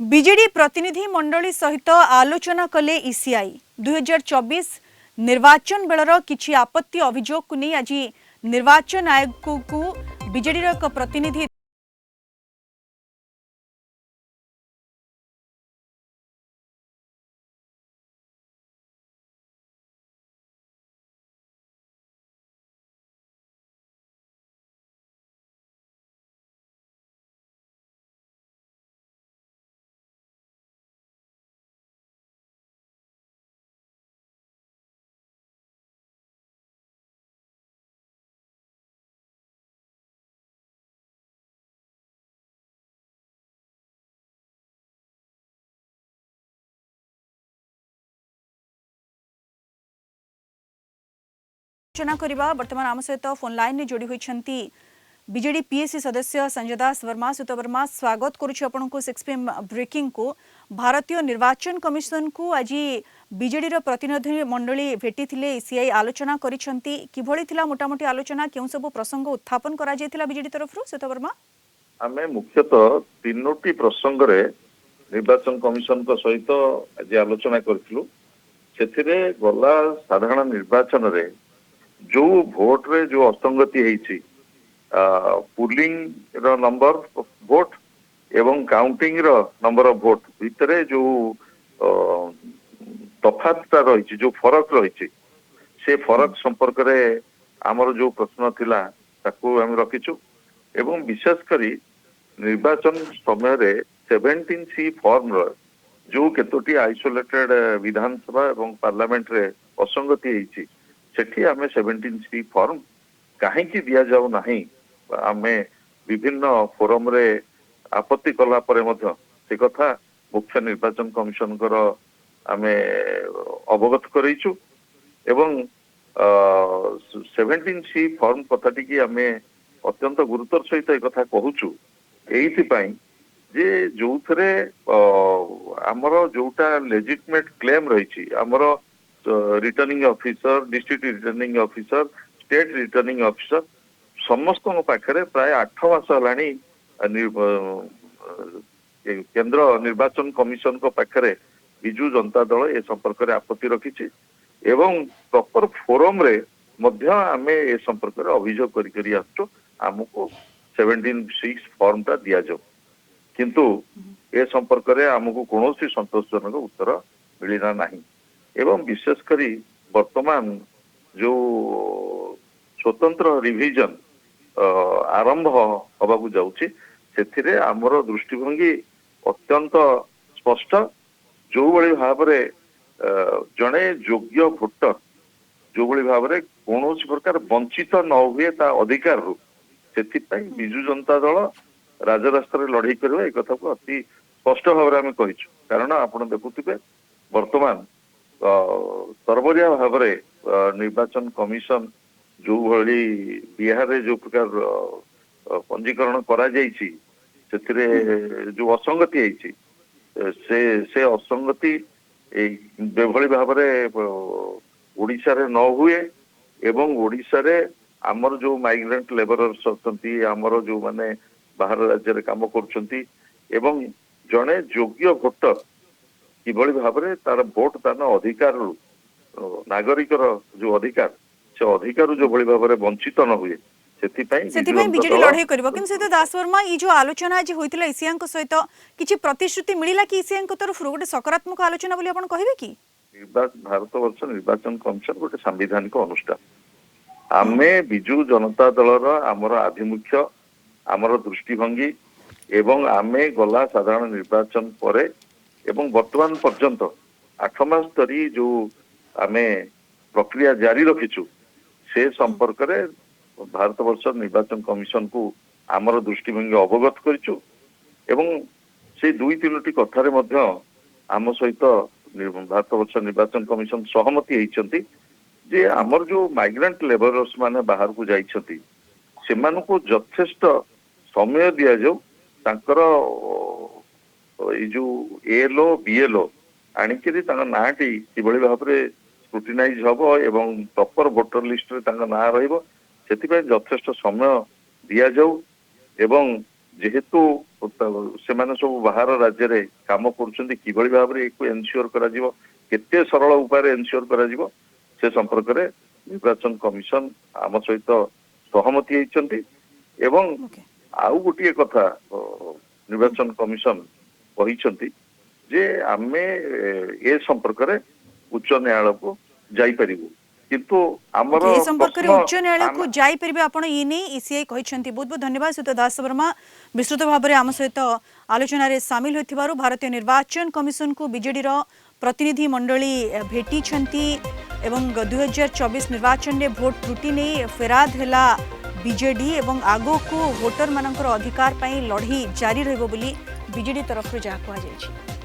BJD प्रतिनिधि मंडली सहित आलोचना कले ईसीआई 2024 निर्वाचन बेलर किछि आपत्ति अभियोग को नहीं आज निर्वाचन आयोग को बीजेडी एक प्रतिनिधि आलोचना करबा वर्तमान आम सहित फोन लाइन में जोड़ी होइछंती बीजेडी पीएससी सदस्य संजय दास वर्मा सुत वर्मा स्वागत करुछि आपनको 6 PM ब्रेकिंग को भारतीय निर्वाचन कमिशन को आज बीजेडी रो प्रतिनिधि मंडली भेटी थिले ईसीआई आलोचना करिछंती किभଳି थिला मोटामोटी आलोचना केउ सब प्रसंग उत्थापन करा जेथिला बीजेडी तरफ रो सुत वर्मा आमे मुख्यतः तीनोटी प्रसंग रे निर्वाचन कमिशन को सहित आज आलोचना करथिलु सेथिरे गला साधारण निर्वाचन रे जो भोट रे जो असंगति हेछि पुलिंग रो नंबर भोट एवं काउंटिंग रो नंबर ऑफ भोट भितरे जो तफातटा रहिछि जो फरक रहिछि से फरक संपर्क रे हमर जो प्रश्न थिला ताकू हम रखिछु एवं विशेष करी निर्वाचन समय रे 17C फॉर्म रो जो केतोटी आइसोलेटेड विधानसभा एवं पार्लियामेंट रे असंगति हेछि सेठी आमे 17C फॉर्म काहे की दिया जाऊ नाही आमे विभिन्न फोरम रे आपत्ति कला परे मध्य से कथा मुख्य निर्वाचन कमिशन कर आमे अवगत करैछु एवं 17C फॉर्म कथाटी की आमे अत्यंत गुरुतर सहित एक कथा कहूछु एइथि पई जे जोथरे हमरो जोटा लेजिटिमेट क्लेम रहिछि हमरो returning officer district returning officer state returning officer समस्त पाखरे प्राय 8 मास हलानी केंद्र निर्वाचन कमिशन को पाखरे बिजू जनता दल ए संपर्क रे आपत्ति रखिछि एवं प्रॉपर फोरम रे मध्य आमे ए संपर्क रे अभियोग करि करि आछो हमको 17C फॉर्म ता दिया जाओ किंतु ए संपर्क रे हमको कोनोसी संतोषजनक उत्तर मिलिना नाही एवं विशेष करी वर्तमान जो स्वतंत्र रिविजन आरंभ हवा को जाउछि सेथिरे हमरो दृष्टिभंगी अत्यंत स्पष्ट जो बळी भाबरे जणे योग्य भोटर जो बळी भाबरे कोनोसी प्रकार वंचित न हुए ता अधिकार रु सेथिपई बिजू जनता दल राजरास्ता रे लड़ाई करबा ए कथा को अति स्पष्ट भाबरे हम कहिछु कारण आपण देखुथिबे वर्तमान सर्वरिया भाबरे निर्वाचन कमिशन जो भली बिहार रे जो प्रकार पंजीकरण करा जायछि सेथिरे जो असंगति हेछि से असंगति ए बेभली भाबरे ओडिसा रे न हुए एवं ओडिसा रे हमर जो माइग्रेंट लेबरर्स अछंती हमर जो माने बाहर राज्य रे काम करछंती एवं जणे योग्य भोटर किभली भाबरे तार भोट दान अधिकार नागरिक जो अधिकार से अधिकार जो भली भाबरे वंचित न हुए सेतिपई बीजेडी लड़ाई करबो किन सहित दास वर्मा ई जो आलोचना आज होइतिला ईसीआई को सहित किछि प्रतिश्रुति मिलिला कि ईसीआई को तरफ गोटे सकारात्मक आलोचना बोली आपण कहबे कि भारत वर्ष निर्वाचन कमिशन गोटे संवैधानिक अनुष्ठान आमे बिजू जनता दलर आमर आभिमुख्य आमर दृष्टिभंगी एवं आमे गला साधारण निर्वाचन परे एवं वर्तमान पर्यंत 8 मास धरी जो आमे प्रक्रिया जारी रखिछु से संपर्क रे भारत वर्ष निर्वाचन कमिशन को आमर दृष्टिभंगी अवगत करिछु एवं से दुई तीनोटी कथारे मध्य आम सहित भारत वर्ष निर्वाचन कमिशन सहमति हेइचंती जे आमर जो माइग्रेंट लेबरर्स माने बाहर को जाइछंती सेमान को यथेष्ट समय दिया जाऊ तांकर ए जो एलो बीएलओ आनिकरी तांका नाटी किबळी भाबरे स्क्रूटिनाइज हबो एवं प्रॉपर वोटर लिस्ट रे तांका ना रहइबो सेति पे यथेष्ट समय दिया जाऊ एवं ଯେହେତୁ ସେମାନେ ସବୁ ବାହାର ରାଜ୍ୟରେ କାମ କରୁଛନ୍ତି କିଭଳି ଭାବରେ ଏକୁ ଏନସିଓର କରାଯିବ କେତେ ସରଳ ଉପାୟରେ ଏନସିଓର କରାଯିବ ସେ ସମ୍ପର୍କରେ ନିର୍ବାଚନ କମିଶନ ଆମ ସହିତ ସହମତି ହେଇଛନ୍ତି ଏବଂ ଓକେ ଆଉ ଗୋଟିଏ କଥା ନିର୍ବାଚନ କମିଶନ କହିଛନ୍ତି ଯେ ଆମେ ଏ ସମ୍ପର୍କରେ ଉଚ୍ଚ ନ୍ୟାୟାଳୟକୁ ଯାଇପାରିବୁ କିନ୍ତୁ ଆମର ଏ संपर्क ପ୍ରଶ୍ନ उच्च न्यायालय को जाई परिबे आपण इने ईसीआई कहिसंती बहुत बहुत धन्यवाद सुत दास वर्मा विस्तृत भाव में आम सहित आलोचना रे शामिल होइथिबारु भारतीय निर्वाचन कमिशन को बीजेडी रो प्रतिनिधि मंडली भेटी छंती एवं 2024 निर्वाचन रे भोट त्रुटि नै फेराद हैला बीजेडी एवं आगो को वोटर मानकर अधिकार पई लढी जारी रहबो बोली बीजेडी तरफ जा कहा जायछि।